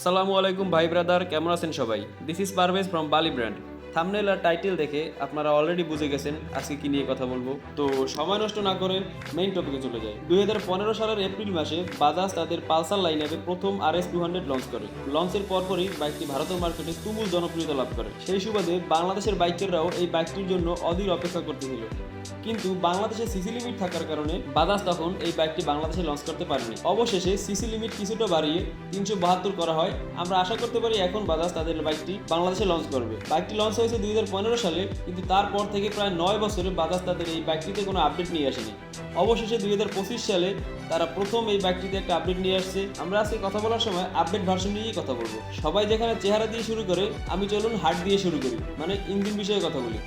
আসসালামু আলাইকুম ভাই ব্রাদার, কেমন আছেন সবাই? দিস ইজ পারভেজ ফ্রম বালি ব্র্যান্ড। থাম্বনেল আর টাইটেল দেখে আপনারা অলরেডি বুঝে গেছেন আজকে কি নিয়ে কথা বলবো। তো সময় নষ্ট না করে মেইন টপিকে চলে যায়। 2015 সালের এপ্রিল মাসে বাজাজ তাদের পালসার লাইনারে প্রথম RS200 লঞ্চ করে। লঞ্চের পরপরই বাইকটি ভারতের মার্কেটে তুমুল জনপ্রিয়তা লাভ করে। সেই সুবাদে বাংলাদেশের বাইকাররাও এই বাইকটির জন্য অধীর অপেক্ষা করতেছিল। কিন্তু বাংলাদেশে সিসি লিমিট থাকার কারণে বাজাজ তখন এই বাইকটি বাংলাদেশে লঞ্চ করতে পারেনি। অবশেষে সিসি লিমিট কিছুটা বাড়িয়ে 372 করা হয়। আমরা আশা করতে পারি এখন বাজাজ তাদের বাইকটি বাংলাদেশে লঞ্চ করবে। বাইকটি লঞ্চ হয়েছে 2015 সালে, কিন্তু তারপর থেকে প্রায় 9 বছরে বাজাজ তাদের এই বাইকটিতে কোনো আপডেট নিয়ে আসেনি। অবশেষে 2025 সালে তারা প্রথম এই বাইকটিতে একটা আপডেট নিয়ে আসছে। আমরা আজকে কথা বলার সময় আপডেট ভার্সন নিয়েই কথা বলবো। সবাই যেখানে চেহারা দিয়ে শুরু করে, আমি চলুন হার্ট দিয়ে শুরু করি, মানে ইঞ্জিন বিষয়ে কথা বলি।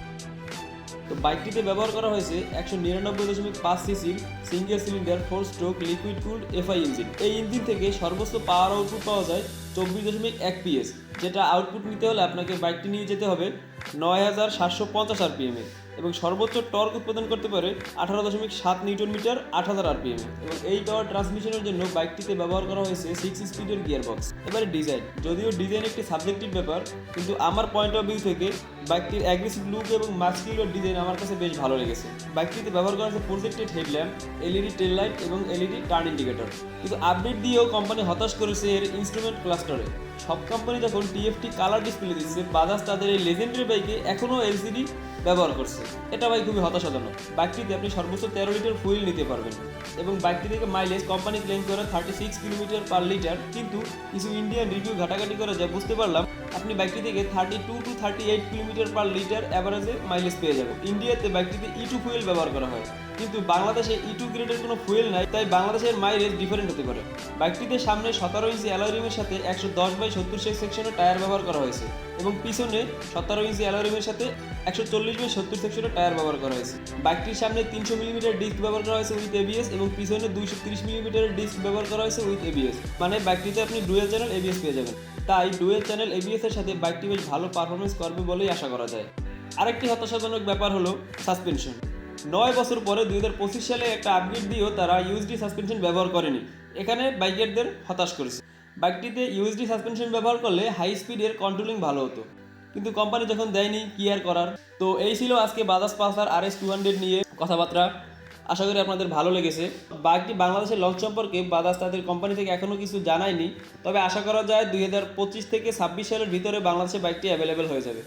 তো বাইকটিতে ব্যবহার করা হয়েছে 199.5 সিসির single cylinder 4 stroke liquid cooled FI engine. এই ইঞ্জিন থেকে সর্বোচ্চ পাওয়ার আউটপুট পাওয়া যায় 24.1 PS, যেটা আউটপুট নিতে হলে আপনাকে বাইকটি নিয়ে যেতে হবে 9750 RPM এ, এবং সর্বোচ্চ টর্ক উৎপাদন করতে পারে 18.7 নিউটন মিটার 8000 RPM এ। এবং এই পাওয়ার ট্রান্সমিশনের জন্য বাইকটিতে ব্যবহার করা হয়েছে 6 স্পিডের গিয়ারবক্স। এবারে ডিজাইন, যদিও ডিজাইন একটি সাবজেক্টিভ ব্যাপার, কিন্তু আমার পয়েন্ট অফ ভিউ থেকে বাইকটির অ্যাগ্রেসিভ লুক এবং মাস্কিউলার ডিজাইন আমার কাছে বেশ ভালো লেগেছে। বাইকটিতে ব্যবহার করা হয়েছে প্রজেক্টেড হেডল্যাম্প, এলইডি টেল লাইট এবং এলইডি টার্ন ইন্ডিকেটর। কিন্তু আপডেট দিয়েও কোম্পানি হতাশ করেছে এর ইনস্ট্রুমেন্ট ক্লাস্টারে। সব কোম্পানি যখন টিএফটি কালার ডিসপ্লে দিচ্ছে, বাজাজ তাদের এই লেজেন্ডারি বাইকে এখনও এলসিডি ব্যবহার করছে। এটা ভাই খুবই হতাশাজনক। বাইকটিতে আপনি সর্বোচ্চ 13 লিটার ফুয়েল নিতে পারবেন, এবং বাইকটি থেকে মাইলেজ কোম্পানি ক্লেম করে 36 কিলোমিটার পার লিটার। কিন্তু কিছু ইন্ডিয়ান রিভিউ ঘাটাঘাটি করে যা বুঝতে পারলাম, আপনি বাইকটি থেকে 32 টু 38 কিলোমিটার পার লিটার অ্যাভারেজে মাইলেজ পেয়ে যাবেন। ইন্ডিয়াতে বাইকটিতে E2 ফুয়েল ব্যবহার করা হয়, কিন্তু বাংলাদেশে E2 গ্রেডের কোনো ফুয়েল নাই, তাই বাংলাদেশের মাইলেজ ডিফারেন্ট হতে পারে। বাইকটিতে সামনে 17 ইঞ্চি অ্যালয় রিমের সাথে 110/70 সেকশনের টায়ার ব্যবহার করা হয়েছে, এবং পিছনে 17 ইঞ্চি অ্যালয় রিমের সাথে 140/70 সেকশনের টায়ার ব্যবহার করা হয়েছে। বাইকটির সামনে 300 মিলিমিটার ডিস্ক ব্যবহার করা হয়েছে উইথ ABS, এবং পিছনে 230 মিলিমিটারের ডিস্ক ব্যবহার করা হয়েছে উইথ ABS। মানে বাইকটিতে আপনি ডুয়েল চ্যানেল ABS পেয়ে যাবেন। তাই ডুয়েল চ্যানেল ABS এর সাথে বাইকটি বেশ ভালো পারফরমেন্স করবে বলেই আশা করা যায়। আরেকটি হতাশাজনক ব্যাপার হলো সাসপেনশন। 9 বছর পরে 2025 সালে একটা আপডেট দিয়েও তারা ইউএসডি সাসপেনশন ব্যবহার করেনি। এখানে বাইকারদের হতাশ করেছে। বাইকটিতে ইউএসডি সাসপেনশন ব্যবহার করলে হাই স্পিডের কন্ট্রোলিং ভালো হতো, কিন্তু কোম্পানি যখন দেয়নি, কি আর করার। তো এই ছিল আজকে বাজাজ পালসার RS200 নিয়ে কথাবার্তা। আশা করি আপনাদের ভালো লেগেছে। বাইকটি বাংলাদেশের লঞ্চ সম্পর্কে বাজাজ তাদের কোম্পানি থেকে এখনও কিছু জানায়নি, তবে আশা করা যায় 2025 থেকে 26 সালের ভিতরে বাংলাদেশে বাইকটি অ্যাভেলেবেল হয়ে যাবে।